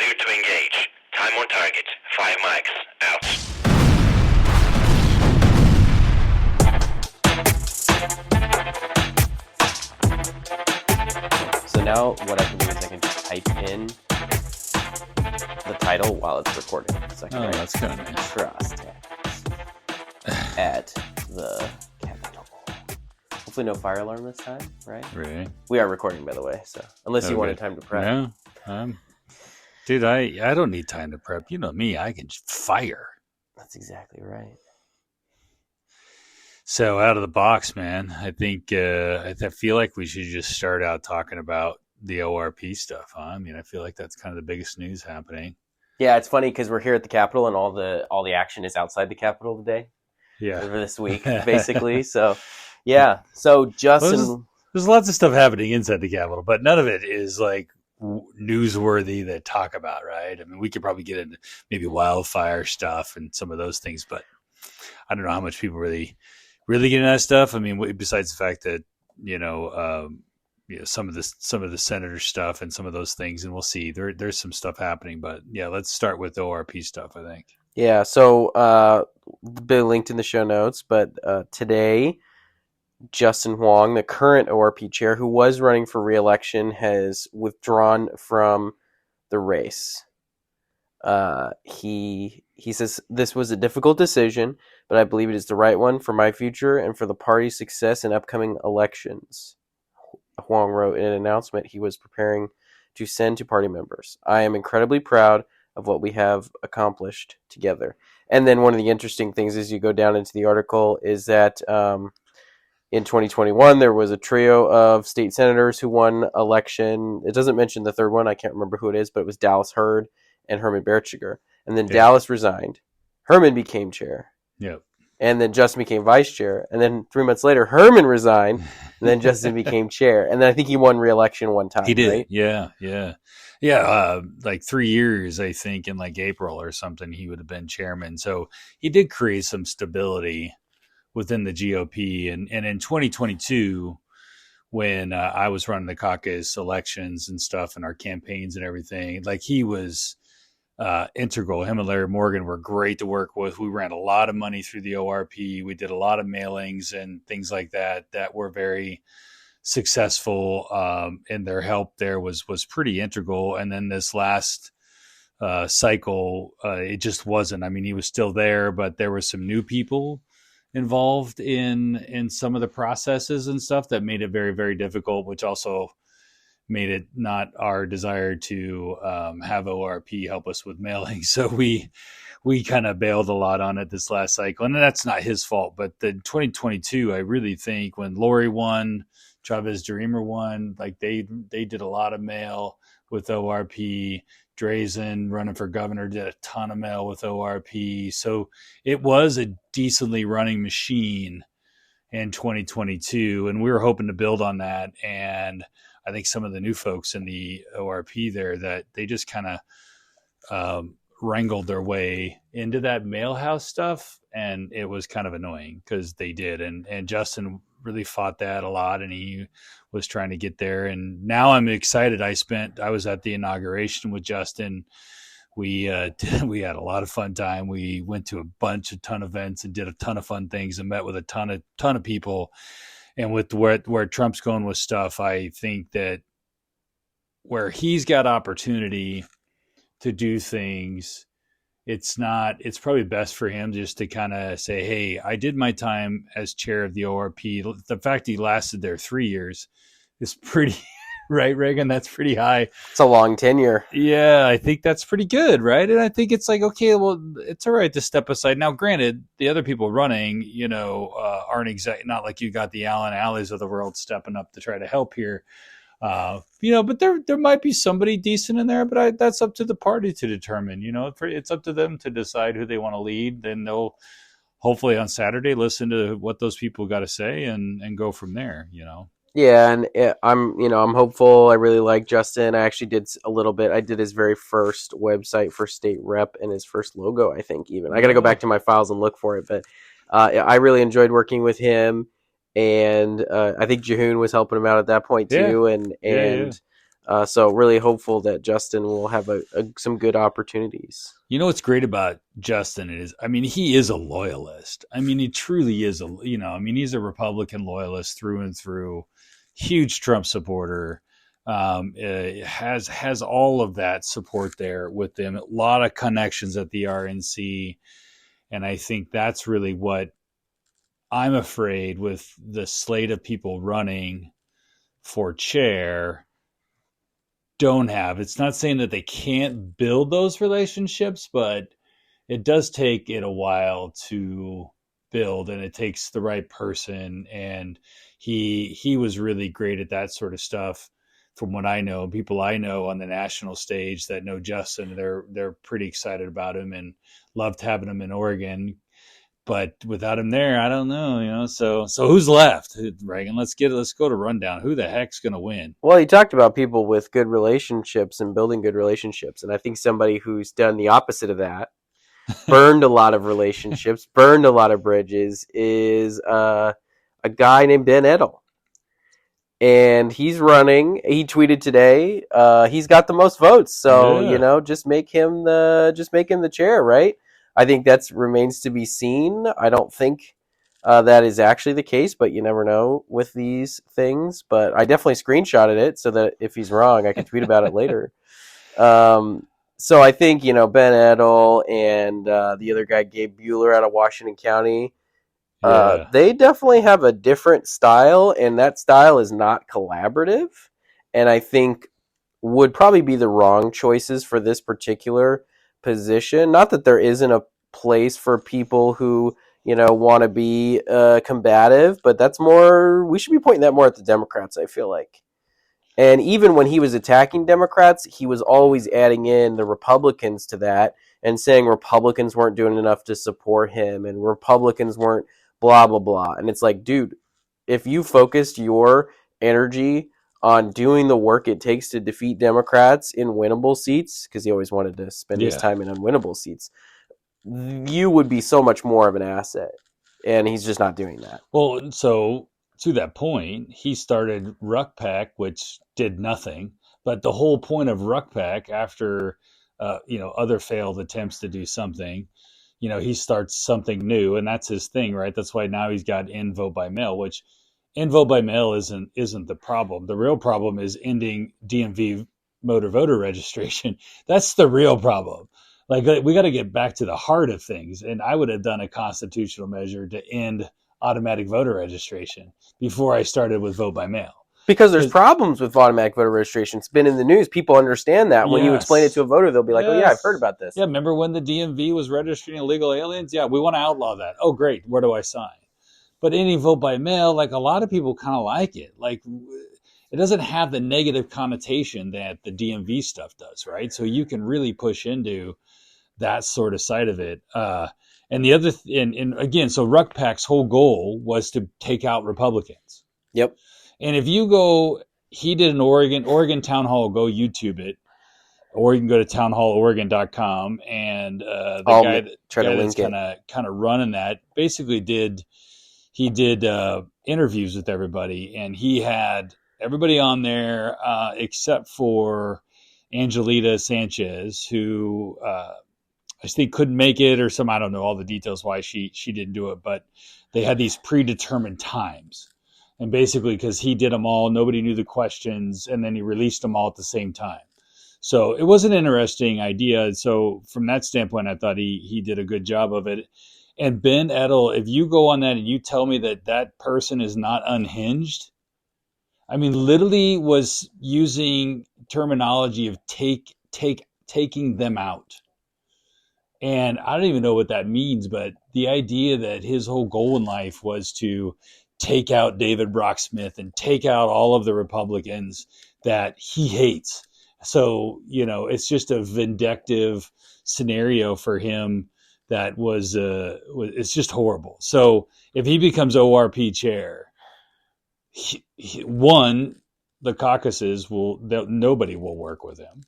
Clear to engage. Time on target. 5 mics. Out. So now what I can do is I can just type in the title while it's recording. So I can write that's kind of nice. Trust at the Capitol. Hopefully no fire alarm this time, right? Really? We are recording, by the way, so unless you wanted time to prep. No, dude, I don't need time to prep. You know me, I can just fire. That's exactly right. So out of the box, man, I think I feel like we should just start out talking about the ORP stuff, huh? I mean, I feel like that's kind of the biggest news happening. Yeah, it's funny because we're here at the Capitol and all the action is outside the Capitol today. Yeah, over this week, basically. So, yeah. So Justin, there's lots of stuff happening inside the Capitol, but none of it is like newsworthy to talk about, right? I mean, we could probably get into maybe wildfire stuff and some of those things, but I don't know how much people really get into that stuff. I mean, besides the fact that some of the senator stuff and some of those things, and we'll see. There's some stuff happening, but yeah, let's start with the ORP stuff, I think. Yeah, so be linked in the show notes, but today, Justin Huang, the current ORP chair, who was running for re-election, has withdrawn from the race. He says, "This was a difficult decision, but I believe it is the right one for my future and for the party's success in upcoming elections." Huang wrote in an announcement he was preparing to send to party members. "I am incredibly proud of what we have accomplished together." And then one of the interesting things as you go down into the article is that in 2021 there was a trio of state senators who won election. It doesn't mention the third one. I can't remember who it is, but it was Dallas Hurd and Herman Bertschiger. And then Dallas resigned. Herman became chair. Yep. And then Justin became vice chair. And then 3 months later, Herman resigned. And then Justin became chair. And then I think he won re-election one time. He did. Right? Yeah. Like 3 years, I think, in like April or something, he would have been chairman. So he did create some stability within the GOP. And in 2022, when I was running the caucus elections and stuff and our campaigns and everything, like he was integral. Him and Larry Morgan were great to work with. We ran a lot of money through the ORP. We did a lot of mailings and things like that were very successful. And their help there was pretty integral. And then this last cycle, it just wasn't. I mean, he was still there, but there were some new people involved in some of the processes and stuff that made it very, very difficult, which also made it not our desire to have ORP help us with mailing. So we kind of bailed a lot on it this last cycle. And that's not his fault. But the 2022, I really think when Lori won, Chavez DeRemer won, like they did a lot of mail with ORP. Drazen running for governor did a ton of mail with ORP. So it was a decently running machine in 2022. And we were hoping to build on that. And I think some of the new folks in the ORP there that they just kind of wrangled their way into that mailhouse stuff. And it was kind of annoying because they did. And Justin really fought that a lot and he was trying to get there. And now I'm excited. I was at the inauguration with Justin. We had a lot of fun time. We went to a ton of events and did a ton of fun things and met with a ton of people. And with where Trump's going with stuff, I think that where he's got opportunity to do things, it's probably best for him just to kind of say, hey, I did my time as chair of the ORP. The fact he lasted there 3 years is pretty, right, Reagan? That's pretty high. It's a long tenure. Yeah, I think that's pretty good, right? And I think it's like, okay, well, it's all right to step aside. Now, granted, the other people running, aren't not like you got the Allen Alleys of the world stepping up to try to help here. But there might be somebody decent in there, but that's up to the party to determine. It's up to them to decide who they want to lead. Then they'll hopefully on Saturday listen to what those people got to say and go from there. Yeah, and I'm hopeful. I really like Justin. I actually did a little bit. I did his very first website for state rep and his first logo, I think even. I got to go back to my files and look for it, but I really enjoyed working with him. And I think Jehoon was helping him out at that point too. So really hopeful that Justin will have some good opportunities. You know what's great about Justin is, I mean, he is a loyalist. I mean, he truly is he's a Republican loyalist through and through, huge Trump supporter. Has all of that support there with them. A lot of connections at the RNC, and I think that's really what I'm afraid with the slate of people running for chair don't have. It's not saying that they can't build those relationships, but it does take it a while to build, and it takes the right person. And he was really great at that sort of stuff. From what I know, people I know on the national stage that know Justin, they're pretty excited about him and loved having him in Oregon. But without him there, I don't know, So who's left, Reagan? Let's go to rundown. Who the heck's going to win? Well, you talked about people with good relationships and building good relationships, and I think somebody who's done the opposite of that, burned a lot of relationships, burned a lot of bridges, is a guy named Ben Edel. And he's running. He tweeted today. He's got the most votes, so just make him the chair, right? I think that remains to be seen. I don't think that is actually the case, but you never know with these things. But I definitely screenshotted it so that if he's wrong, I can tweet about it later. So I think Ben Edel and the other guy, Gabe Bueller, out of Washington County. They definitely have a different style, and that style is not collaborative, and I think would probably be the wrong choices for this particular position. Not that there isn't a place for people who want to be combative, but that's more, we should be pointing that more at the Democrats, I feel like. And even when he was attacking Democrats, he was always adding in the Republicans to that and saying Republicans weren't doing enough to support him and Republicans weren't blah, blah, blah. And it's like, dude, if you focused your energy on doing the work it takes to defeat Democrats in winnable seats, because he always wanted to spend his time in unwinnable seats, you would be so much more of an asset. And he's just not doing that. Well, so to that point, he started RuckPack, which did nothing. But the whole point of RuckPack, after other failed attempts to do something, he starts something new, and that's his thing, right? That's why now he's got in vote by mail, which in vote by mail isn't the problem. The real problem is ending DMV motor voter registration. That's the real problem. Like, we got to get back to the heart of things. And I would have done a constitutional measure to end automatic voter registration before I started with vote by mail. Because there's problems with automatic voter registration. It's been in the news. People understand that. When you explain it to a voter, they'll be like, oh, yeah, I've heard about this. Yeah, remember when the DMV was registering illegal aliens? Yeah, we want to outlaw that. Oh, great. Where do I sign? But any vote by mail, like, a lot of people kind of like it. Like, it doesn't have the negative connotation that the DMV stuff does, right? So you can really push into that sort of side of it. And the other, and again, so RuckPack's whole goal was to take out Republicans. Yep. And if you go, he did an Oregon Town Hall, go YouTube it, or you can go to townhalloregon.com, and the guy that's kind of running that basically did interviews with everybody, and he had everybody on there except for Angelita Sanchez, who I think couldn't make it or I don't know all the details why she didn't do it, but they had these predetermined times. And basically, because he did them all, nobody knew the questions, and then he released them all at the same time. So it was an interesting idea. So from that standpoint, I thought he did a good job of it. And Ben Edel, if you go on that and you tell me that person is not unhinged, I mean, literally was using terminology of taking them out. And I don't even know what that means, but the idea that his whole goal in life was to take out David Brock Smith and take out all of the Republicans that he hates. So, it's just a vindictive scenario for him that it's just horrible. So if he becomes ORP chair, the caucuses nobody will work with him.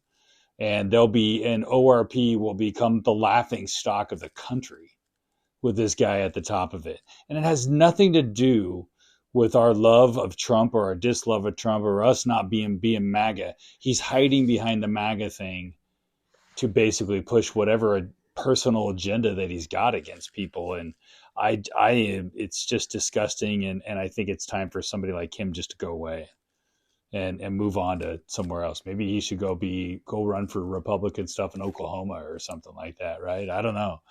And ORP will become the laughing stock of the country with this guy at the top of it. And it has nothing to do with our love of Trump or our dislove of Trump or us not being MAGA. He's hiding behind the MAGA thing to basically push whatever personal agenda that he's got against people. And it's just disgusting. And I think it's time for somebody like him just to go away and move on to somewhere else. Maybe he should go run for Republican stuff in Oklahoma or something like that. Right. I don't know.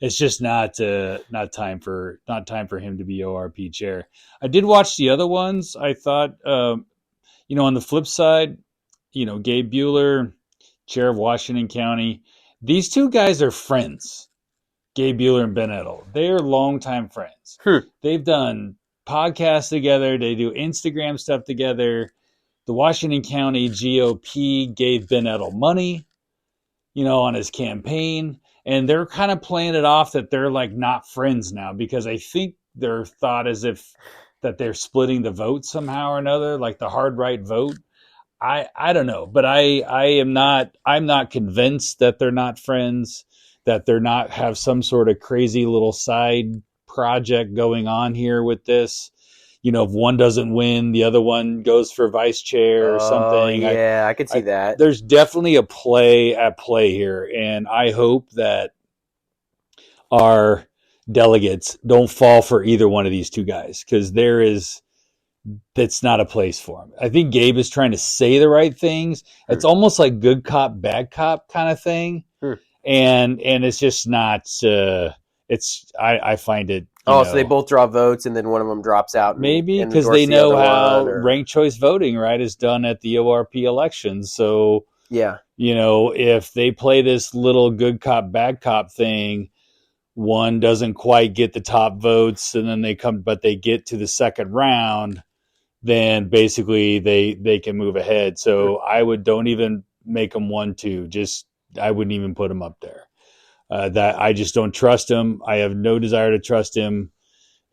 It's just not time for him to be ORP chair. I did watch the other ones. I thought, on the flip side, Gabe Bueller, chair of Washington County, these two guys are friends. Gabe Bueller and Ben Edel. They are longtime friends. They've done podcasts together. They do Instagram stuff together. The Washington County GOP gave Ben Edel money, on his campaign. And they're kind of playing it off that they're like not friends now, because I think they're thought as if that they're splitting the vote somehow or another, like the hard right vote. I don't know, but I'm not convinced that they're not friends, that they're not have some sort of crazy little side project going on here with this. If one doesn't win, the other one goes for vice chair or something. Yeah, I could see that. There's definitely a play at play here, and I hope that our delegates don't fall for either one of these two guys, because that's not a place for him. I think Gabe is trying to say the right things. It's almost like good cop, bad cop kind of thing, and it's just not. I find it. So they both draw votes, and then one of them drops out. Maybe because they know how ranked choice voting, right, is done at the ORP elections. So yeah, if they play this little good cop, bad cop thing, one doesn't quite get the top votes, and then they get to the second round, then basically they can move ahead. So don't even make them 1-2. I wouldn't even put them up there. That I just don't trust him. I have no desire to trust him.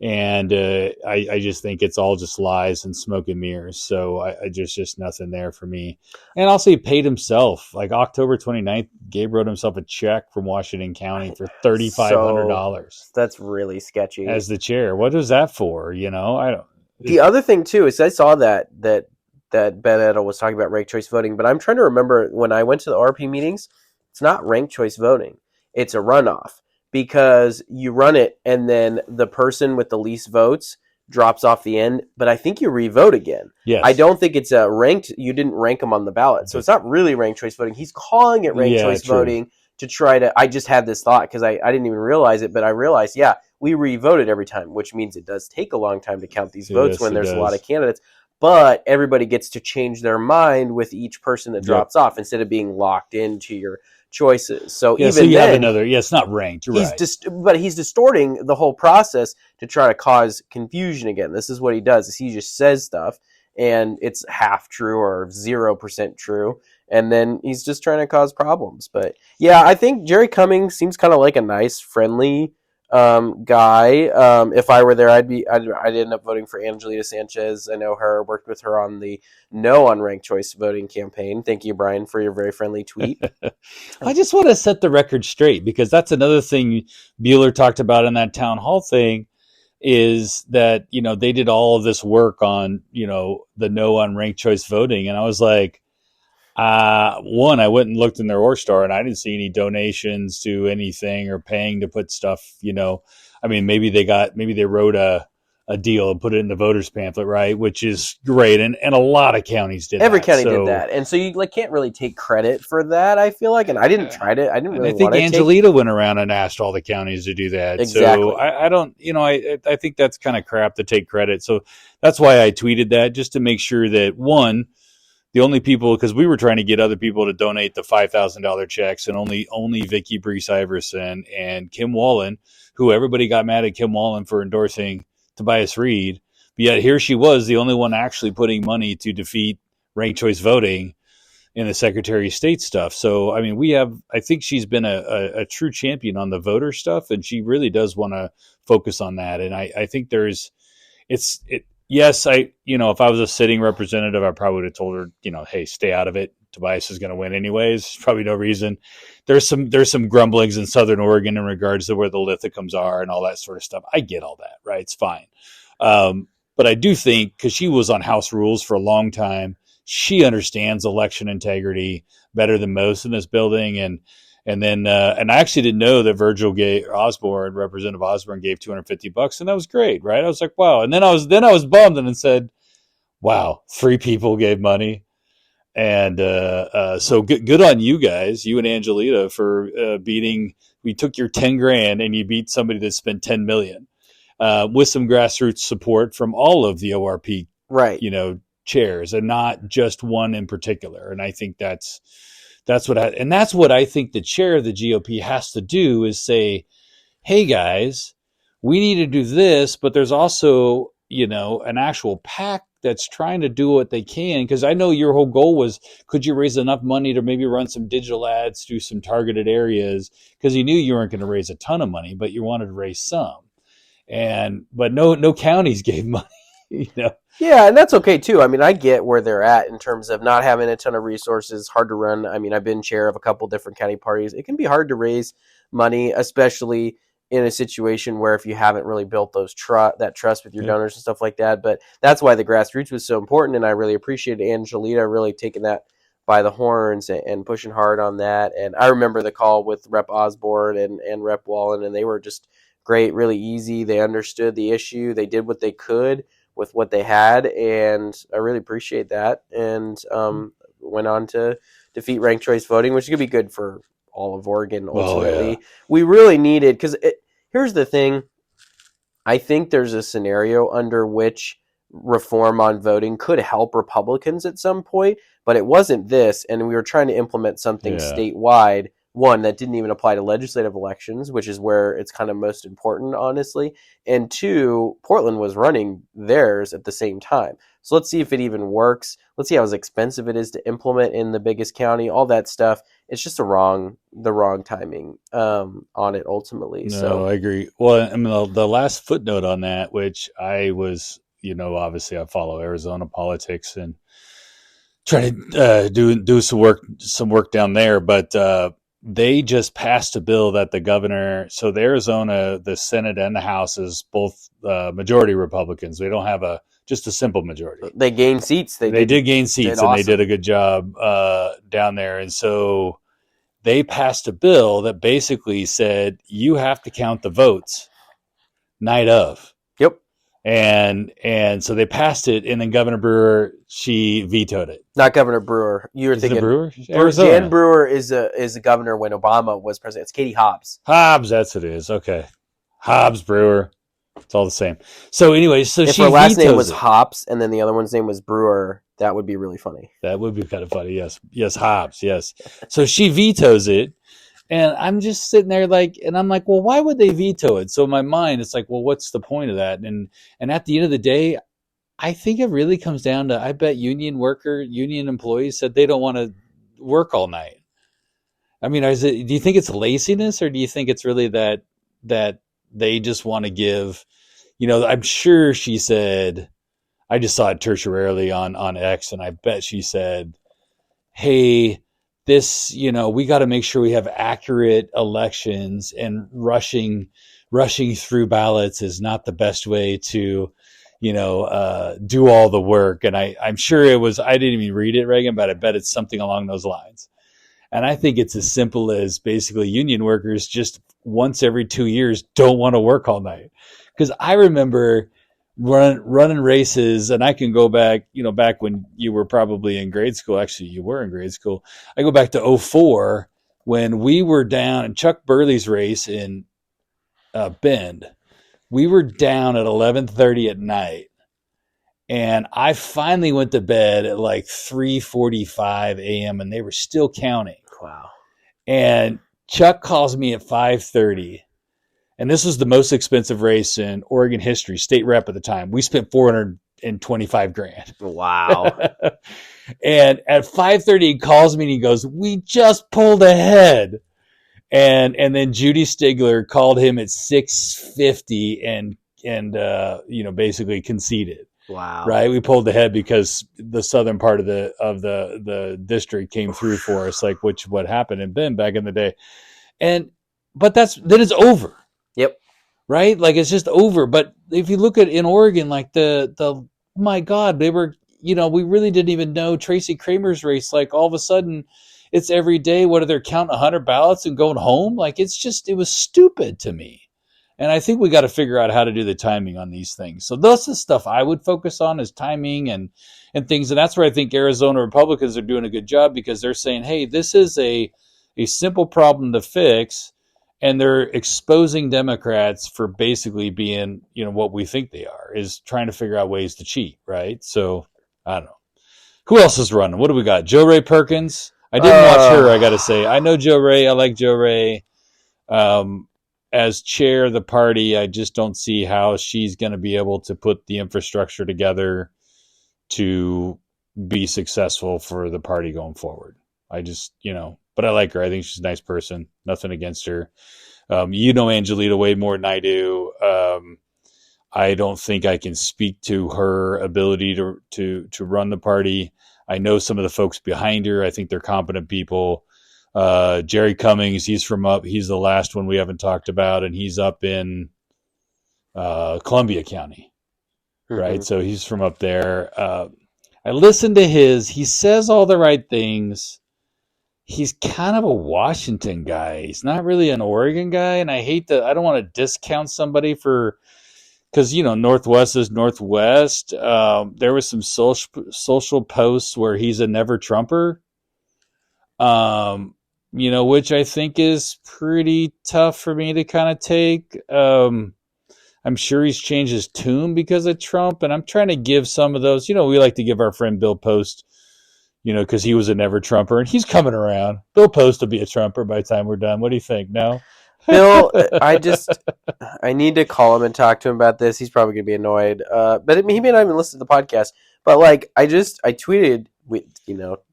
And I just think it's all just lies and smoke and mirrors. So there's just nothing there for me. And also he paid himself. Like October 29th, Gabe wrote himself a check from Washington County for $3,500. That's really sketchy. As the chair. What is that for? I don't. The other thing too is I saw that Ben Edel was talking about ranked choice voting, but I'm trying to remember when I went to the RP meetings, it's not ranked choice voting. It's a runoff, because you run it and then the person with the least votes drops off the end, but I think you re-vote again. Yes. I don't think it's you didn't rank them on the ballot. So it's not really ranked choice voting. He's calling it ranked choice voting to try to, I just had this thought because I didn't even realize it, but I realized, we re-voted every time, which means it does take a long time to count these votes when there's a lot of candidates. But everybody gets to change their mind with each person that drops off instead of being locked into your choices. So have another. It's not ranked. You're right. But he's distorting the whole process to try to cause confusion again. This is what he does: is he just says stuff and it's half true or 0% true, and then he's just trying to cause problems. But I think Jerry Cummings seems kind of like a nice, friendly guy. If I were there, I'd end up voting for Angelita Sanchez. I know her, worked with her on the no unranked choice voting campaign. Thank you, Bryan, for your very friendly tweet. I just want to set the record straight, because that's another thing Bueller talked about in that town hall thing, is that, they did all of this work on, the no unranked choice voting. And I was like, one, I went and looked in their Org Star, and I didn't see any donations to anything or paying to put stuff, maybe they wrote a deal and put it in the voters pamphlet, right? Which is great. And a lot of counties did Every that. Every county did that. And so you can't really take credit for that, I feel like. And I didn't try to, I didn't really want to. I think Angelita went around and asked all the counties to do that. Exactly. So I don't, I think that's kind of crap to take credit. So that's why I tweeted that, just to make sure that, one, the only people, because we were trying to get other people to donate the $5,000 checks, and only Vicky Brees Iverson and Kim Wallen, who everybody got mad at Kim Wallen for endorsing Tobias Reed, but yet here she was, the only one actually putting money to defeat ranked choice voting in the Secretary of State stuff. So, I think she's been a true champion on the voter stuff, and she really does want to focus on that. And I think yes, if I was a sitting representative, I probably would have told her, hey, stay out of it. Tobias is going to win anyways. Probably no reason. There's some grumblings in Southern Oregon in regards to where the lithicums are and all that sort of stuff. I get all that, right? It's fine. But I do think, because she was on House Rules for a long time, she understands election integrity better than most in this building. And I actually didn't know that Representative Osborne gave $250, and that was great, right? I was like, wow. And then I was bummed and said, wow, 3 people gave money. And so good on you guys, you and Angelita, for we took your 10 grand and you beat somebody that spent 10 million with some grassroots support from all of the ORP, right, chairs, and not just one in particular. And I think that's what I think the chair of the GOP has to do, is say, hey guys, we need to do this, but there's also, an actual PAC that's trying to do what they can. Because I know your whole goal was, could you raise enough money to maybe run some digital ads, do some targeted areas? Because you knew you weren't going to raise a ton of money, but you wanted to raise some. But no counties gave money, Yeah, and that's okay too. I mean, I get where they're at in terms of not having a ton of resources, hard to run. I mean, I've been chair of a couple different county parties. It can be hard to raise money, especially in a situation where if you haven't really built that trust with your donors and stuff like that. But that's why the grassroots was so important, and I really appreciated Angelita really taking that by the horns and pushing hard on that. And I remember the call with Rep. Osborne and Rep. Wallen, and they were just great, really easy. They understood the issue. They did what they could with what they had, and I really appreciate that. And went on to defeat ranked choice voting, which could be good for all of Oregon ultimately. Yeah. We really needed, because here's the thing. I think there's a scenario under which reform on voting could help Republicans at some point, but it wasn't this, and we were trying to implement something statewide, one, that didn't even apply to legislative elections, which is where it's kind of most important, honestly, and 2, Portland was running theirs at the same time. So let's see if it even works. Let's see how expensive it is to implement in the biggest county, all that stuff. It's just the wrong timing on it ultimately. No, so I agree. Well, I mean, the last footnote on that, which I was, obviously I follow Arizona politics and try to do some work down there, but they just passed a bill that the governor, so the Arizona, the Senate and the House is both majority Republicans. They don't have just a simple majority. They gained seats. They did gain seats, and they did a good job down there. And so they passed a bill that basically said you have to count the votes night of. Yep. And so they passed it, and then Governor Brewer, she vetoed it. Not Governor Brewer. You were thinking Brewer? Jan Brewer is a governor when Obama was president. It's Katie Hobbs. Hobbs, that's what it is. Okay. Hobbs, Brewer. It's all the same. So anyway, if she her last name was it. Hobbs and then the other one's name was Brewer, that would be really funny. That would be kind of funny. Yes, Hobbs. Yes. So she vetoes it, and I'm just sitting there and I'm like, well, why would they veto it? So in my mind, it's like, well, what's the point of that? And at the end of the day, I think it really comes down to, I bet union employees said they don't want to work all night. I mean, do you think it's laziness, or do you think it's really that they just want to give, I'm sure she said, I just saw it tertiarily on X, and I bet she said, hey, this, we got to make sure we have accurate elections, and rushing through ballots is not the best way to, do all the work. And I'm sure it was, I didn't even read it, Reagan, but I bet it's something along those lines. And I think it's as simple as basically union workers just once every 2 years don't want to work all night. Because I remember running races, and I can go back, back when you were probably in grade school. Actually, you were in grade school. I go back to 2004 when we were down in Chuck Burley's race in Bend. We were down at 11:30 at night, and I finally went to bed at like 3:45 a.m. and they were still counting. Wow. And Chuck calls me at 5:30. And this was the most expensive race in Oregon history, state rep at the time. We spent $425,000. Wow. And at 5:30, he calls me and he goes, we just pulled ahead. And then Judy Stigler called him at 6:50 and basically conceded. Wow. Right. We pulled ahead because the southern part of the district came through for us, like what happened in Bend back in the day. But then it's over. Yep. right? Like it's just over. But if you look at in Oregon, like the my God, they were, we really didn't even know Tracy Kramer's race. Like all of a sudden it's every day. What are they counting 100 ballots and going home? Like it was stupid to me. And I think we got to figure out how to do the timing on these things. So that's the stuff I would focus on is timing and things. And that's where I think Arizona Republicans are doing a good job because they're saying, hey, this is a simple problem to fix. And they're exposing Democrats for basically being, what we think they are, is trying to figure out ways to cheat, right? So, I don't know. Who else is running? What do we got? Jo Ray Perkins? I didn't watch her, I got to say. I know Jo Ray. I like Jo Ray. As chair of the party, I just don't see how she's going to be able to put the infrastructure together to be successful for the party going forward. I just, but I like her. I think she's a nice person. Nothing against her. Angelita way more than I do. I don't think I can speak to her ability to run the party. I know some of the folks behind her. I think they're competent people. Jerry Cummings, he's the last one we haven't talked about, and he's up in Columbia County, right? So he's from up there. I listened to he says all the right things. He's kind of a Washington guy. He's not really an Oregon guy. And I don't want to discount somebody because, Northwest is Northwest. There was some social posts where he's a never Trumper, which I think is pretty tough for me to kind of take. I'm sure he's changed his tune because of Trump. And I'm trying to give some of those, we like to give our friend Bill Post, because he was a never Trumper and he's coming around. Bill Post will be a Trumper by the time we're done. What do you think? No? Bill, I need to call him and talk to him about this. He's probably going to be annoyed. But he may not even listen to the podcast. But I tweeted,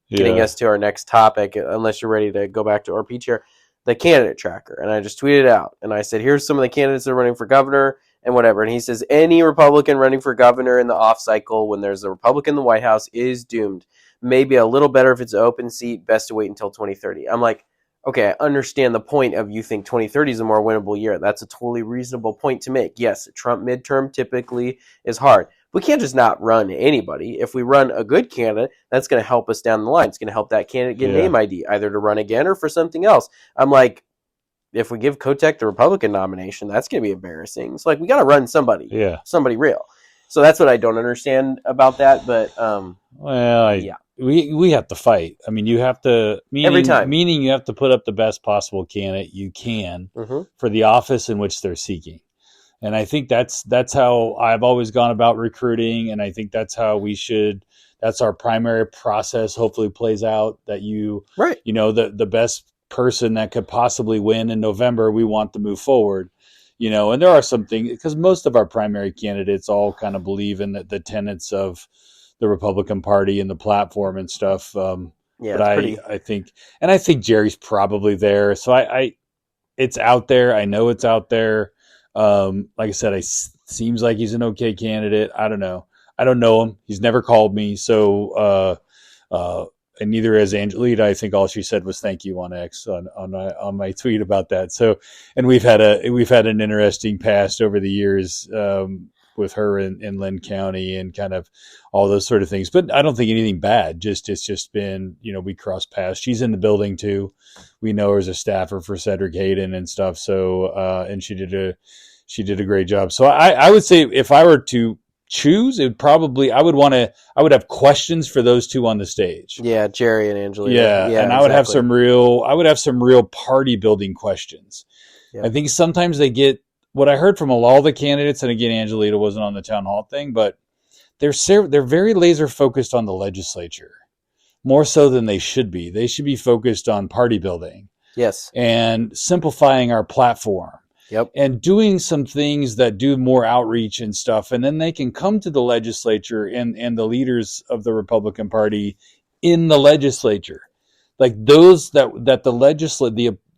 getting us to our next topic, unless you're ready to go back to ORP Chair, the candidate tracker. And I just tweeted it out. And I said, here's some of the candidates that are running for governor and whatever. And he says, any Republican running for governor in the off cycle when there's a Republican in the White House is doomed. Maybe a little better if it's an open seat. Best to wait until 2030. I'm like, okay, I understand the point of you think 2030 is a more winnable year. That's a totally reasonable point to make. Yes, Trump midterm typically is hard. We can't just not run anybody. If we run a good candidate, that's going to help us down the line. It's going to help that candidate get a name ID, either to run again or for something else. I'm like, if we give Kotek the Republican nomination, that's going to be embarrassing. It's like, we got to run somebody, somebody real. So that's what I don't understand about that. But we have to fight. I mean, you have to every time. Meaning you have to put up the best possible candidate you can for the office in which they're seeking. And I think that's how I've always gone about recruiting, and I think that's how we should. That's our primary process. Hopefully, plays out that the best person that could possibly win in November, we want to move forward. And there are some things because most of our primary candidates all kind of believe in the tenets of the Republican Party and the platform and stuff. But I think Jerry's probably there. So it's out there. I know it's out there. Like I said, seems like he's an okay candidate. I don't know. I don't know him. He's never called me. So, and neither has Angelita. I think all she said was thank you on X on my tweet about that. So, and we've had an interesting past over the years, with her in Lynn County and kind of all those sort of things, but I don't think anything bad. It's just been, we crossed paths. She's in the building too. We know her as a staffer for Cedric Hayden and stuff. So, and she did a great job. So I would say if I were to choose, I would have questions for those two on the stage. Yeah. Jerry and Angelina. Yeah. And I would have some real party building questions. Yeah. I think sometimes they get, what I heard from all the candidates, and again, Angelita wasn't on the town hall thing, but they're very laser focused on the legislature, more so than they should be. They should be focused on party building. Yes. And simplifying our platform. Yep. And doing some things that do more outreach and stuff. And then they can come to the legislature and the leaders of the Republican Party in the legislature. Like those that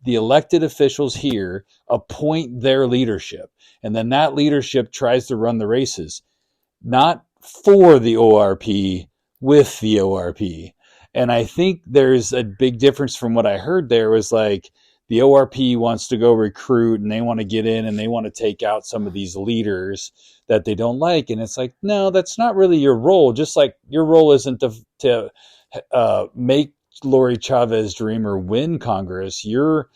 the elected officials here appoint their leadership, and then that leadership tries to run the races, not for the ORP, with the ORP. And I think there's a big difference from what I heard there was like the ORP wants to go recruit and they want to get in and they want to take out some of these leaders that they don't like. And it's like, no, that's not really your role. Just like your role isn't to make Lori Chavez DeRemer win Congress. Your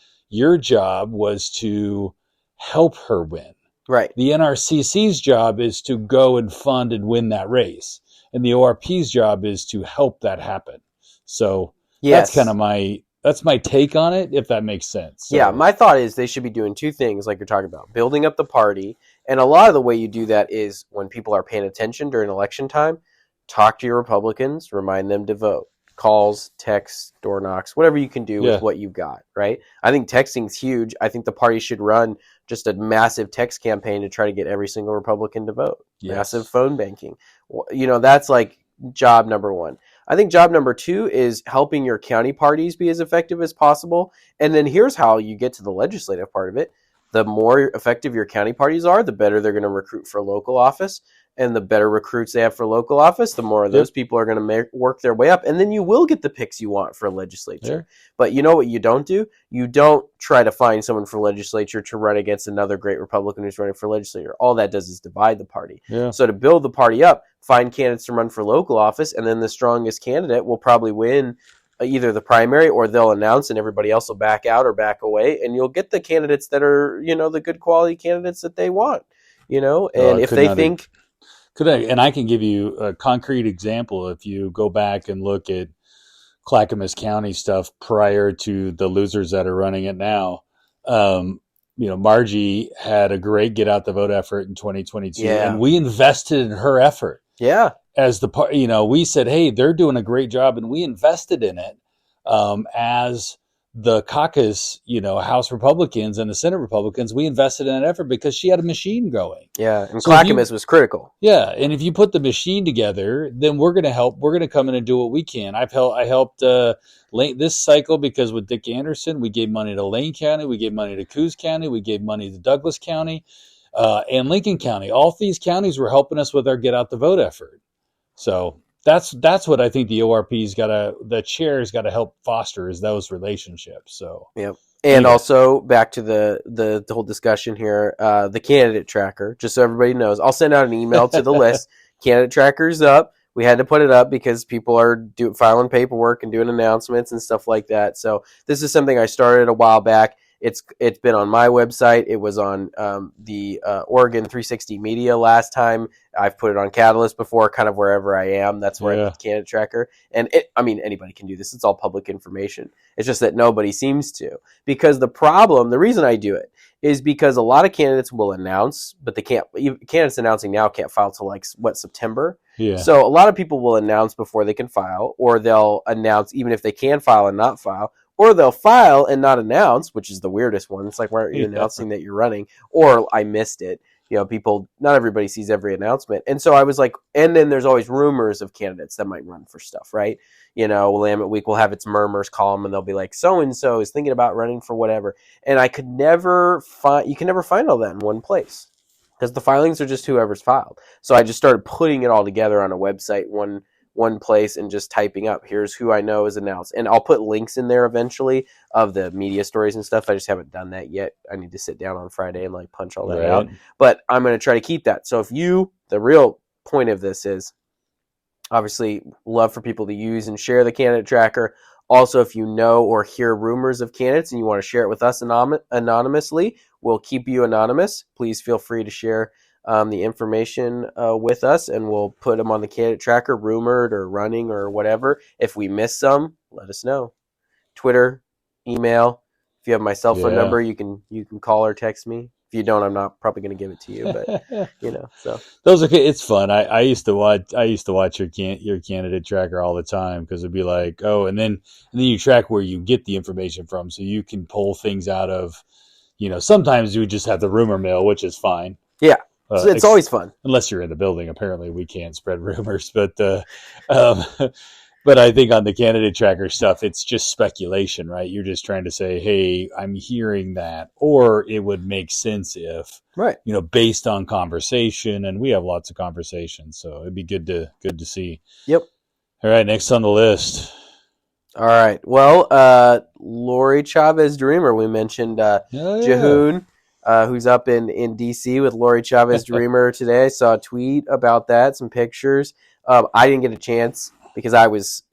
job was to help her win. Right. The NRCC's job is to go and fund and win that race. And the ORP's job is to help that happen. So Yes. that's my take on it, if that makes sense. So, yeah, my thought is they should be doing two things like you're talking about, building up the party. And a lot of the way you do that is when people are paying attention during election time, talk to your Republicans, remind them to vote. Calls, texts, door knocks, whatever you can do with what you've got, right? I think texting's huge. I think the party should run just a massive text campaign to try to get every single Republican to vote. Yes. Massive phone banking. That's like job number one. I think job number two is helping your county parties be as effective as possible. And then here's how you get to the legislative part of it. The more effective your county parties are, the better they're going to recruit for local office. And the better recruits they have for local office, the more of those people are going to work their way up. And then you will get the picks you want for a legislature. But you know what you don't do? You don't try to find someone for legislature to run against another great Republican who's running for legislature. All that does is divide the party. So to build the party up, find candidates to run for local office, and then the strongest candidate will probably win either the primary or they'll announce and everybody else will back out or back away. And you'll get the candidates that are, the good quality candidates that they want, and if they think... And I can give you a concrete example. If you go back and look at Clackamas County stuff prior to the losers that are running it now, Margie had a great get out the vote effort in 2022, and we invested in her effort. Yeah. As we said, hey, they're doing a great job, and we invested in it as the caucus, House Republicans and the Senate Republicans. We invested in that effort because she had a machine going. Yeah, and so Clackamas was critical. Yeah, and if you put the machine together, then we're going to help. We're going to come in and do what we can. I helped this cycle because with Dick Anderson, we gave money to Lane County, we gave money to Coos County, we gave money to Douglas County, and Lincoln County. All these counties were helping us with our get out the vote effort. So that's what I think the chair's got to help foster is those relationships. So and also back to the whole discussion here, the candidate tracker. Just so everybody knows, I'll send out an email to the list. Candidate tracker's up. We had to put it up because people are filing paperwork and doing announcements and stuff like that. So this is something I started a while back. It's been on my website. It was on the Oregon 360 Media last time. I've put it on Catalyst before, kind of wherever I am. That's where I put the candidate tracker. And anybody can do this. It's all public information. It's just that nobody seems to. Because the reason I do it is because a lot of candidates will announce, but they can't. Candidates announcing now can't file till September. Yeah. So a lot of people will announce before they can file, or they'll announce even if they can file and not file. Or they'll file and not announce, which is the weirdest one. It's like, why aren't you announcing that you're running? Or I missed it. Not everybody sees every announcement. And so I was like, and then there's always rumors of candidates that might run for stuff, right? Willamette Week will have its murmurs column and they'll be like, so-and-so is thinking about running for whatever. And you can never find all that in one place because the filings are just whoever's filed. So I just started putting it all together on a website, one place, and just typing up, here's who I know is announced. And I'll put links in there eventually of the media stories and stuff. I just haven't done that yet. I need to sit down on Friday and punch all that out. But I'm going to try to keep that. So the real point of this is obviously love for people to use and share the candidate tracker. Also, if you know or hear rumors of candidates and you want to share it with us anonymously, we'll keep you anonymous. Please feel free to share the information with us, and we'll put them on the candidate tracker, rumored or running or whatever. If we miss some, let us know. Twitter, email. If you have my cell phone number, you can call or text me. If you don't, I'm not probably going to give it to you, but so those are it's fun. I used to watch your candidate tracker all the time because it'd be like, and then you track where you get the information from, so you can pull things out of. Sometimes you just have the rumor mill, which is fine. Yeah. So it's always fun. Unless you're in the building. Apparently we can't spread rumors, but I think on the candidate tracker stuff, it's just speculation, right? You're just trying to say, hey, I'm hearing that, or it would make sense if, based on conversation, and we have lots of conversations. So it'd be good to see. Yep. All right. Next on the list. All right. Well, Lori Chavez DeRemer, we mentioned Jehoon, who's up in D.C. with Lori Chavez DeRemer today. I saw a tweet about that, some pictures. I didn't get a chance because I was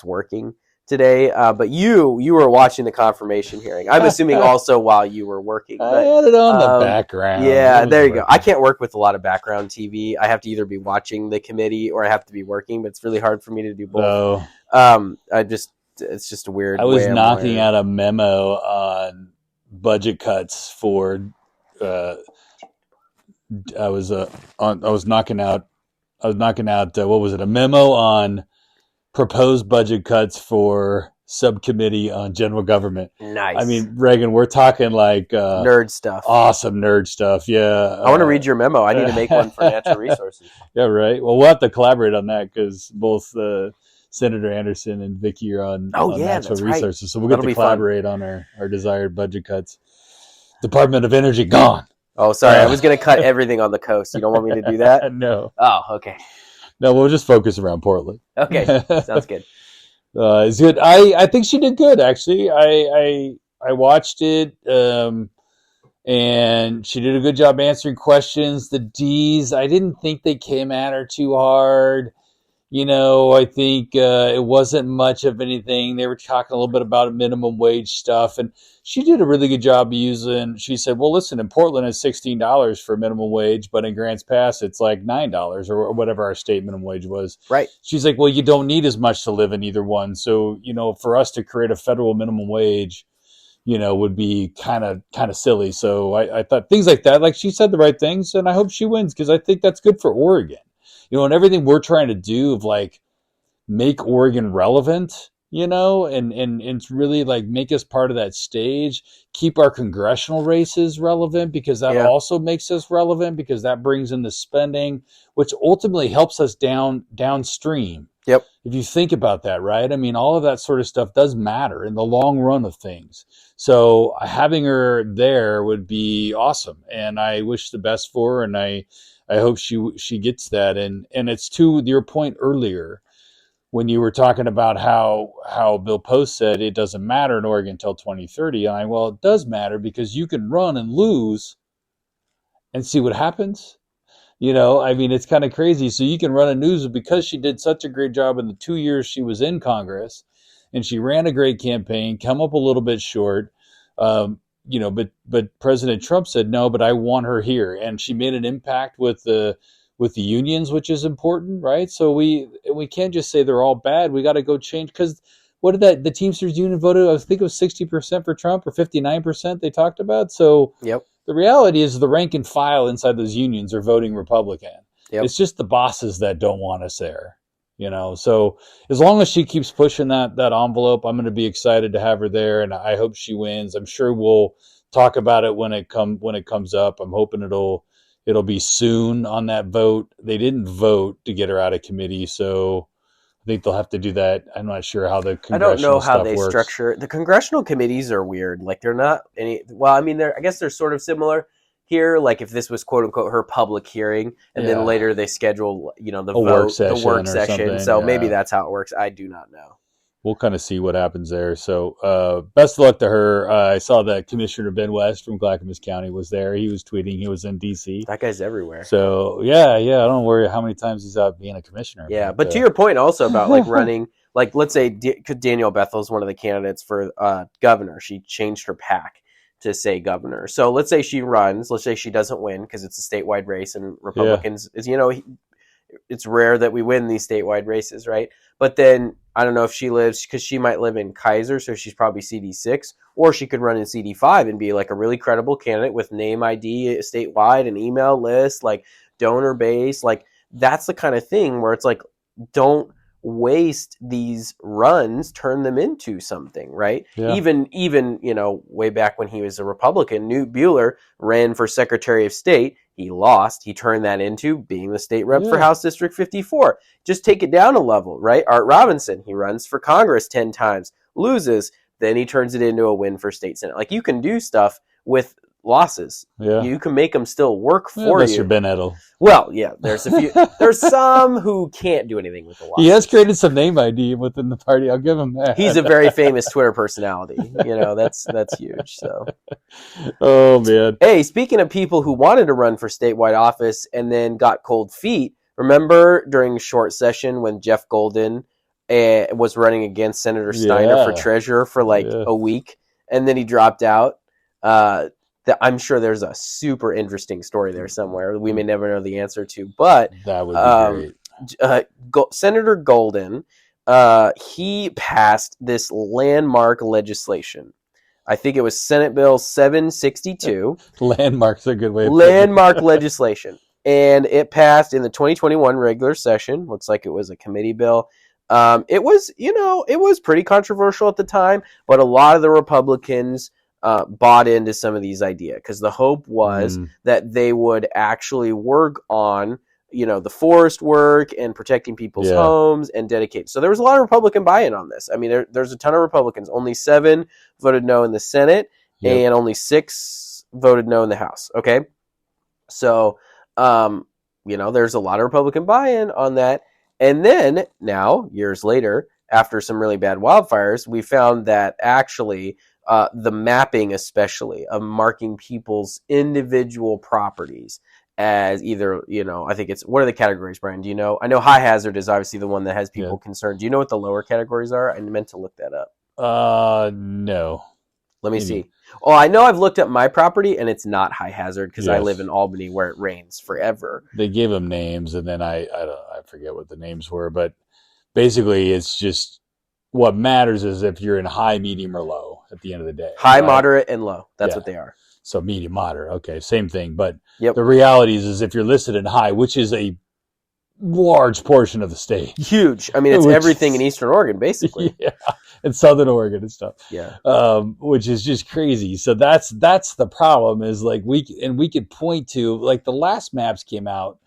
working today. But you were watching the confirmation hearing. I'm assuming also while you were working. I But, had it on the background. Yeah, there you go. I can't work with a lot of background TV. I have to either be watching the committee or I have to be working, but it's really hard for me to do both. It's just a weird. I was knocking out a memo on budget cuts for. I was knocking out. What was it? A memo on proposed budget cuts for subcommittee on general government. Nice. I mean, Reagan, we're talking like nerd stuff. Awesome nerd stuff. Yeah. I want to read your memo. I need to make one for natural resources. Yeah, right. Well, we'll have to collaborate on that because both Senator Anderson and Vicky are on natural resources. Right. So we'll get to collaborate on our desired budget cuts. Department of Energy gone. Oh, sorry. I was going to cut everything on the coast. You don't want me to do that? No. Oh, okay. No, we'll just focus around Portland. Okay. Sounds good. It's good. I think she did good, actually. I watched it, and she did a good job answering questions. The D's, I didn't think they came at her too hard. I think it wasn't much of anything. They were talking a little bit about minimum wage stuff, and she did a really good job she said, well, listen, in Portland it's $16 for minimum wage, but in Grants Pass it's like $9 or whatever our state minimum wage was. Right. She's like, well, you don't need as much to live in either one. So, for us to create a federal minimum wage, would be kind of silly. So I thought things like that, like she said the right things, and I hope she wins because I think that's good for Oregon. And everything we're trying to do of like make Oregon relevant, and really like make us part of that stage, keep our congressional races relevant because that also makes us relevant because that brings in the spending, which ultimately helps us downstream. Yep. If you think about that, right? I mean, all of that sort of stuff does matter in the long run of things. So having her there would be awesome. And I wish the best for her. And I hope she gets that. And it's to your point earlier when you were talking about how Bill Post said it doesn't matter in Oregon until 2030. And well, it does matter because you can run and lose and see what happens. I mean, it's kind of crazy. So you can run and lose because she did such a great job in the 2 years she was in Congress and she ran a great campaign, come up a little bit short. But President Trump said, no, but I want her here. And she made an impact with the unions, which is important, right? So we can't just say they're all bad. We got to go change because what did the Teamsters union voted? I think it was 60% for Trump or 59% they talked about. So yep. The reality is the rank and file inside those unions are voting Republican. Yep. It's just the bosses that don't want us there. So as long as she keeps pushing that envelope, I'm going to be excited to have her there, and I hope she wins. I'm sure we'll talk about it when it comes up. I'm hoping it'll be soon on that vote. They didn't vote to get her out of committee, so I think they'll have to do that. I'm not sure how the congressional I don't know how they works. structure the congressional committees are weird. Like they're not any. Well, I mean, I guess they're sort of similar. Here, like if this was quote unquote her public hearing, and then later they schedule, the work session. So maybe that's how it works. I do not know. We'll kind of see what happens there. So best of luck to her. I saw that Commissioner Ben West from Clackamas County was there. He was tweeting. He was in D.C. That guy's everywhere. So yeah. I don't worry how many times he's out being a commissioner. Yeah, but to your point also about like running, like let's say Danielle Bethel's one of the candidates for governor. She changed her PAC to say governor. So let's say she runs. Let's say she doesn't win because it's a statewide race and Republicans is it's rare that we win these statewide races, right? But then I don't know if she lives because she might live in Kaiser, so she's probably CD6, or she could run in CD5 and be like a really credible candidate with name ID statewide, an email list, like donor base. Like that's the kind of thing where it's like, don't waste these runs, turn them into something, right? Yeah. Even way back when he was a Republican, Newt Bueller ran for Secretary of State. He lost. He turned that into being the state rep for House District 54. Just take it down a level, right? Art Robinson, he runs for Congress 10 times, loses, then he turns it into a win for state senate. Like you can do stuff with losses. Yeah. You can make them still work for Unless you. you're Ben Edel. Well, yeah, there's a few. There's some who can't do anything with the losses. He has created some name ID within the party. I'll give him that. He's a very famous Twitter personality. That's huge. So, oh man. hey, speaking of people who wanted to run for statewide office and then got cold feet, remember during a short session when Jeff Golden was running against Senator Steiner for treasurer for a week, and then he dropped out. I'm sure there's a super interesting story there somewhere we may never know the answer to, but that would be great. Senator Golden, he passed this landmark legislation. I think it was Senate Bill 762. Landmark's a good way of landmark legislation, and it passed in the 2021 regular session. Looks like it was a committee bill. It was pretty controversial at the time, but a lot of the Republicans bought into some of these ideas because the hope was that they would actually work on, the forest work and protecting people's homes and dedicate. So there was a lot of Republican buy-in on this. I mean, there's a ton of Republicans. Only 7 voted no in the Senate, and only 6 voted no in the House. Okay, so there's a lot of Republican buy-in on that. And then now, years later, after some really bad wildfires, we found that actually the mapping, especially of marking people's individual properties as either, I think what are the categories, Brian? Do you know? I know high hazard is obviously the one that has people concerned. Do you know what the lower categories are? I meant to look that up. No. Let me see. Oh, I know I've looked at my property and it's not high hazard because I live in Albany where it rains forever. They gave them names, and then I forget what the names were, but basically it's just what matters is if you're in high, medium, or low at the end of the day. High, moderate, and low. That's what they are. So medium, moderate. Okay, same thing. But the reality is if you're listed in high, which is a large portion of the state. Huge. I mean, it's everything in Eastern Oregon, basically. Yeah, and Southern Oregon and stuff. Yeah. Which is just crazy. So that's the problem is we could point to, like, the last maps came out,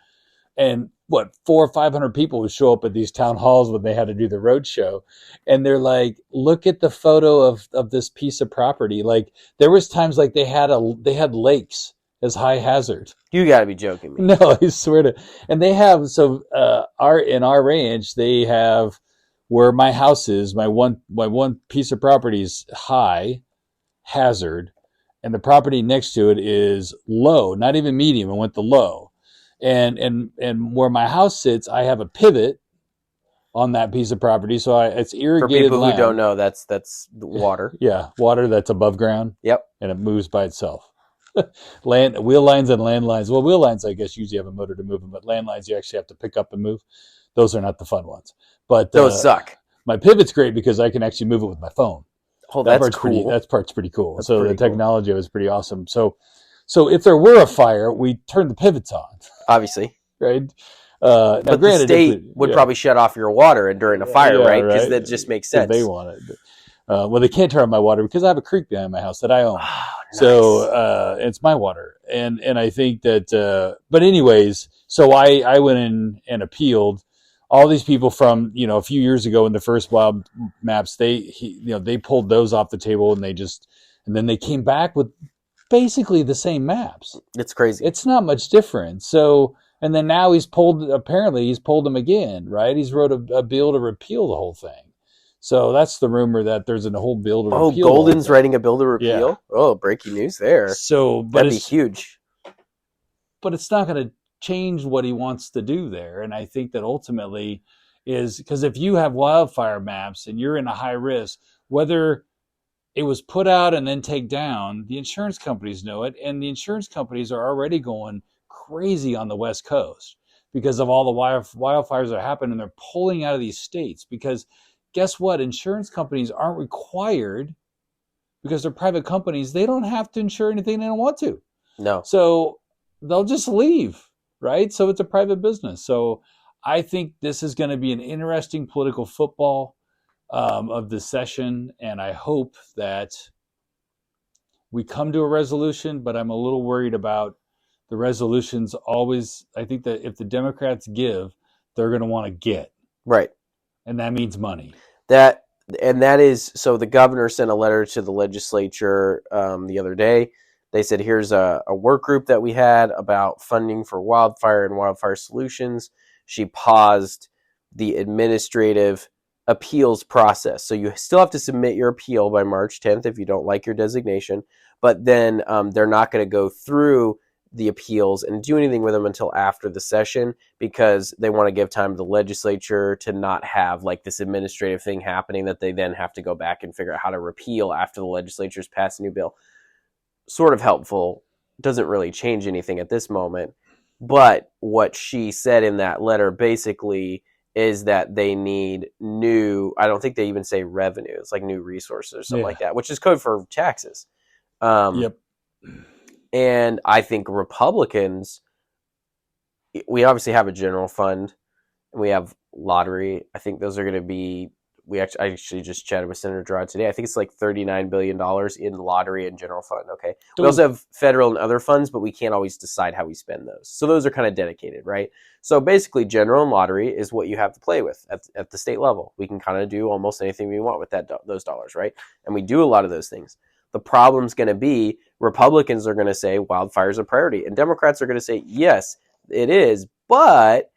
and 400 or 500 people would show up at these town halls when they had to do the road show, and they're like, look at the photo of this piece of property. Like, there was times like they had lakes as high hazard. You got to be joking me. No, I swear to. And they have in our ranch they have where my house is. My one piece of property is high hazard, and the property next to it is low, not even medium. I went to low. And where my house sits, I have a pivot on that piece of property, so it's irrigated. For people land. Who don't know, that's the water. Yeah, water that's above ground. Yep, and it moves by itself. Wheel lines and land lines. Well, wheel lines, I guess, usually have a motor to move them, but land lines you actually have to pick up and move. Those are not the fun ones. But those suck. My pivot's great because I can actually move it with my phone. Oh, that's cool. That part's pretty cool. So the technology was pretty awesome. So if there were a fire, we turn the pivots on. Obviously. Right? But the state would probably shut off your water during a fire, right? Because that just makes sense. They want it. Well, they can't turn on my water because I have a creek behind my house that I own. Oh, nice. So it's my water. And I think that, but anyways, so I went in and appealed. All these people from, a few years ago in the first wild maps, they pulled those off the table, and then they came back with basically the same maps. It's crazy. It's not much different. So, and then now he's pulled them again, right? He's wrote a bill to repeal the whole thing. So that's the rumor that there's a whole bill to repeal. Oh, Golden's writing a bill to repeal? Yeah. Oh, breaking news there. So, that'd be huge. But it's not going to change what he wants to do there. And I think that ultimately is because if you have wildfire maps and you're in a high risk, whether it was put out and then take down, the insurance companies know it, and the insurance companies are already going crazy on the West Coast because of all the wildfires that happen, and they're pulling out of these states because guess what? Insurance companies aren't required, because they're private companies. They don't have to insure anything they don't want to. No. So they'll just leave, right? So it's a private business. So I think this is going to be an interesting political football of this session, and I hope that we come to a resolution, but I'm a little worried about the resolutions always. I think that if the Democrats give, they're going to want to get. Right. And that means money. That is, so the governor sent a letter to the legislature the other day They said, here's a work group that we had about funding for wildfire and wildfire solutions. She paused the administrative appeals process. So you still have to submit your appeal by March 10th if you don't like your designation, but then they're not going to go through the appeals and do anything with them until after the session, because they want to give time to the legislature to not have like this administrative thing happening that they then have to go back and figure out how to repeal after the legislature's passed a new bill. Sort of helpful, doesn't really change anything at this moment. But what she said in that letter basically is that they need new, I don't think they even say revenue, it's like new resources or something like that, which is code for taxes. Yep. And I think Republicans, we obviously have a general fund and we have lottery. I think those are going to be, I actually just chatted with Senator Gerard today. I think it's like $39 billion in lottery and general fund. Okay. We also have federal and other funds, but we can't always decide how we spend those. So those are kind of dedicated, right? So basically general and lottery is what you have to play with at the state level. We can kind of do almost anything we want with those dollars, right? And we do a lot of those things. The problem's going to be Republicans are going to say wildfire is a priority, and Democrats are going to say, yes, it is, but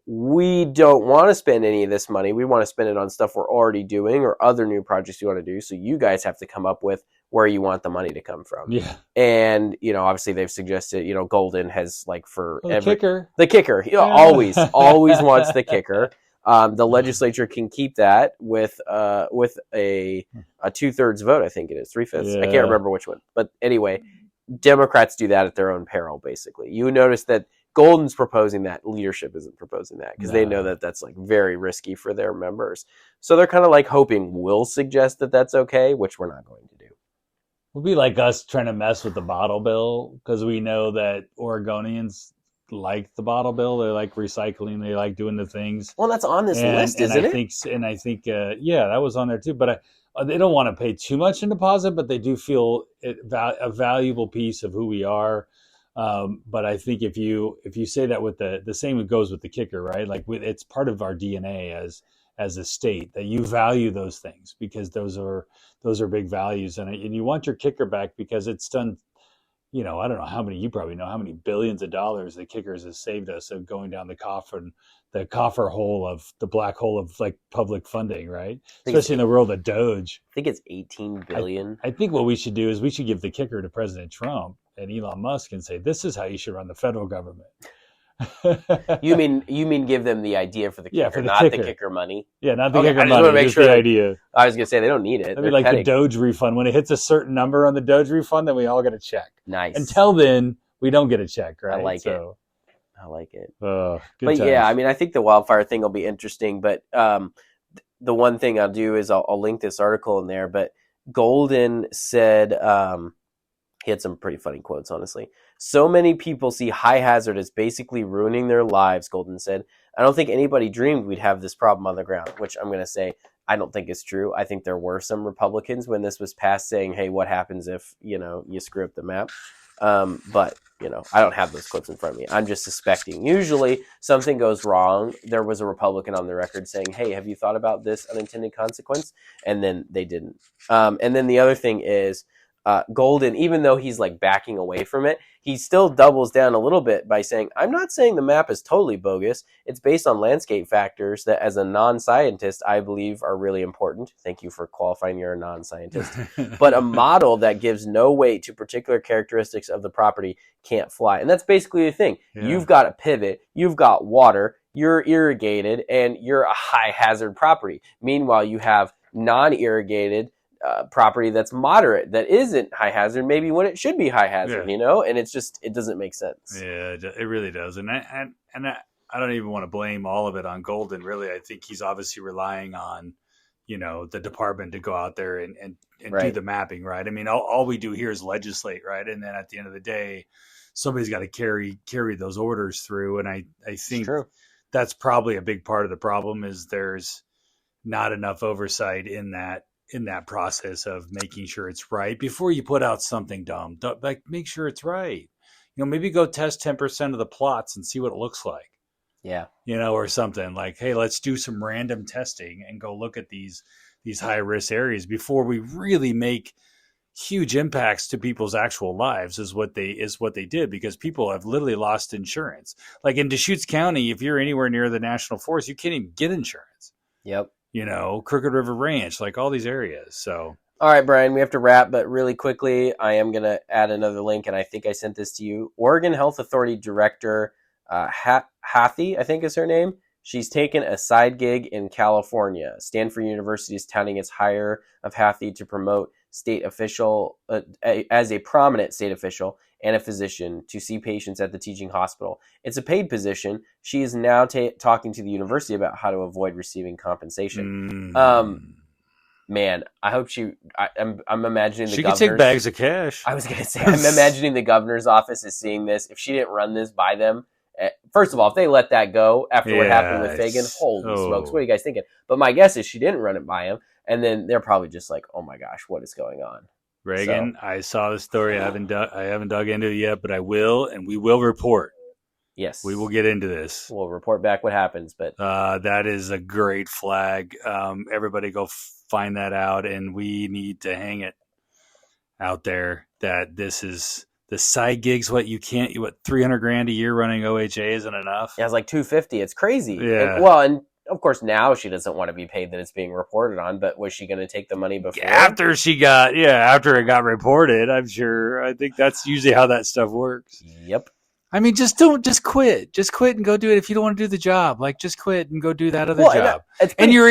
we don't want to spend any of this money. We want to spend it on stuff we're already doing or other new projects you want to do. So you guys have to come up with where you want the money to come from. Yeah. And, obviously they've suggested, Golden has like for the kicker. The kicker, always wants the kicker. The legislature can keep that with a 2/3 vote. I think it is 3/5. Yeah. I can't remember which one, but anyway, Democrats do that at their own peril. Basically, you notice that Golden's proposing that, leadership isn't proposing that because they know that that's like very risky for their members. So they're kind of like hoping we'll suggest that that's okay, which we're not going to do. It'll be like us trying to mess with the bottle bill because we know that Oregonians like the bottle bill. They like recycling. They like doing the things. Well, that's on this list, isn't it? I think, that was on there too. But they don't want to pay too much in deposit, but they do feel a valuable piece of who we are. But I think if you say that with the same goes with the kicker, right? Like it's part of our DNA as a state that you value those things because those are big values, and you want your kicker back because it's done. I don't know how many, you probably know how many billions of dollars the kickers has saved us of going down the coffer hole of the black hole of like public funding, right? Especially in the world of Doge. I think it's 18 billion. I think what we should do is we should give the kicker to President Trump and Elon Musk and say, this is how you should run the federal government. You mean give them the idea for the kicker, for the not kicker. the kicker money? Yeah, not the Okay, kicker I just money, want to make just sure the idea. I was going to say they don't need it. That'd be like the Doge refund. When it hits a certain number on the Doge refund, then we all get a check. Nice. Until then, we don't get a check, right? I like it. Good but times. yeah, I mean, I think the wildfire thing will be interesting. But the one thing I'll do is I'll link this article in there. But Golden said he had some pretty funny quotes, honestly. So many people see high hazard as basically ruining their lives, Golden said. I don't think anybody dreamed we'd have this problem on the ground, which I'm going to say I don't think is true. I think there were some Republicans when this was passed saying, hey, what happens if, you screw up the map? But, I don't have those quotes in front of me. I'm just suspecting. Usually something goes wrong. There was a Republican on the record saying, hey, have you thought about this unintended consequence? And then they didn't. And then the other thing is, Golden, even though he's like backing away from it, he still doubles down a little bit by saying, I'm not saying the map is totally bogus. It's based on landscape factors that as a non-scientist, I believe are really important. Thank you for qualifying you're a non-scientist. But a model that gives no weight to particular characteristics of the property can't fly. And that's basically the thing. Yeah. You've got a pivot, you've got water, you're irrigated, and you're a high hazard property. Meanwhile, you have non-irrigated property that's moderate, that isn't high hazard, maybe when it should be high hazard, and it doesn't make sense. Yeah, it really does. And I don't even want to blame all of it on Golden, really. I think he's obviously relying on, the department to go out there and right. do the mapping, right? I mean, all we do here is legislate, right? And then at the end of the day, somebody's got to carry those orders through. And I think that's probably a big part of the problem is there's not enough oversight in that process of making sure it's right before you put out something dumb. Like, make sure it's right. Maybe go test 10% of the plots and see what it looks like. Yeah. Or something like, hey, let's do some random testing and go look at these high risk areas before we really make huge impacts to people's actual lives is what they did, because people have literally lost insurance. Like in Deschutes County, if you're anywhere near the national forest, you can't even get insurance. Yep. Crooked River Ranch, like all these areas. So, all right, Brian, we have to wrap, but really quickly, I am going to add another link, and I think I sent this to you. Oregon Health Authority Director Hathy, I think is her name. She's taken a side gig in California. Stanford University is touting its hire of Hathy to promote state official as a prominent state official and a physician to see patients at the teaching hospital. It's a paid position. She is now talking to the university about how to avoid receiving compensation. Man, I hope I'm imagining she could take bags of cash. I was going to say, I'm imagining the governor's office is seeing this. If she didn't run this by them, first of all, if they let that go after what happened with Fagan, holy smokes, what are you guys thinking? But my guess is she didn't run it by him, and then they're probably just like, oh my gosh, what is going on? Reagan, so, I saw the story. I haven't dug into it yet, but I will, and we will report. Yes, we will get into this. We'll report back what happens. But that is a great flag. Everybody go find that out, and we need to hang it out there that this is the side gigs. What $300,000 a year running OHA isn't enough. Yeah, it's like $250. It's crazy. Yeah. And of course now she doesn't want to be paid that it's being reported on. But was she going to take the money before? After it got reported, I'm sure. I think that's usually how that stuff works. Yep. I mean, just quit and go do it. If you don't want to do the job, like just quit and go do that other job. And you're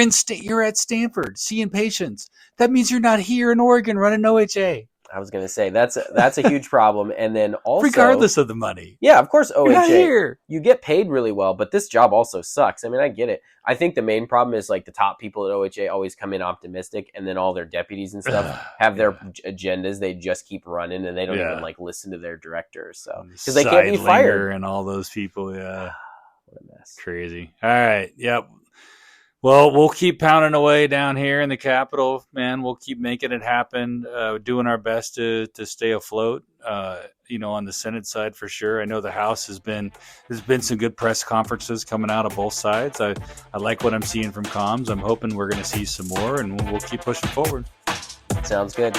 at Stanford seeing patients. That means you're not here in Oregon running OHA. I was going to say that's a huge problem. And then also, regardless of the money, yeah, of course, OHA, you get paid really well, but this job also sucks. I mean, I get it. I think the main problem is like the top people at OHA always come in optimistic, and then all their deputies and stuff have their agendas. They just keep running, and they don't even like listen to their directors. So because they can't be fired, and all those people, yeah, what a mess. Crazy. All right, yep. Well, we'll keep pounding away down here in the Capitol, man. We'll keep making it happen, doing our best to stay afloat, on the Senate side for sure. I know the House there's been some good press conferences coming out of both sides. I like what I'm seeing from comms. I'm hoping we're going to see some more, and we'll keep pushing forward. Sounds good.